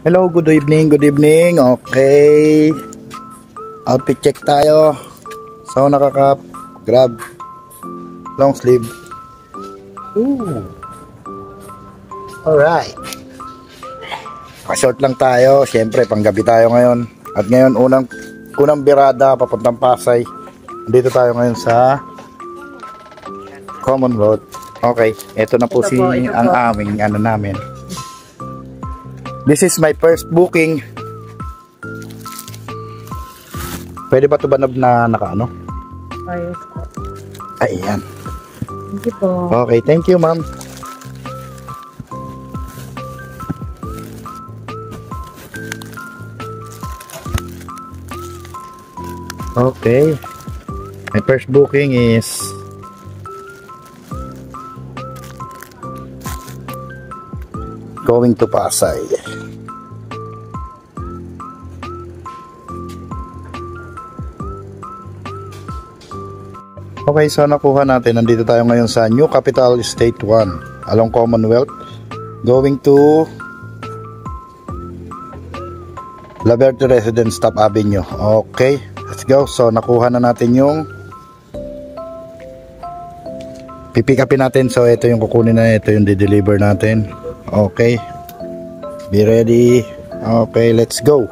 Hello, good evening, good evening. Okay. Outfit check tayo. So, nakaka grab long sleeve. Ooh. Alright. Pa-short lang tayo. Siyempre, panggabi tayo ngayon. At ngayon, unang birada papuntang Pasay. Dito tayo ngayon sa Commonwealth. Okay, ito na po ang aming namin. This is my first booking. Pwede ba ito banab na nakaano? Ayos po. Ayan. Thank you po. Okay, thank you ma'am. Okay. My first booking is going to Pasay. Okay, so nakuha natin. Nandito tayo ngayon sa New Capital State 1 along Commonwealth, going to La Verde Residence Top Avenue. Okay, let's go. So nakuha na natin yung pipick upin natin. So ito yung kukunin na, ito yung di-deliver natin. Okay, be ready. Okay, let's go.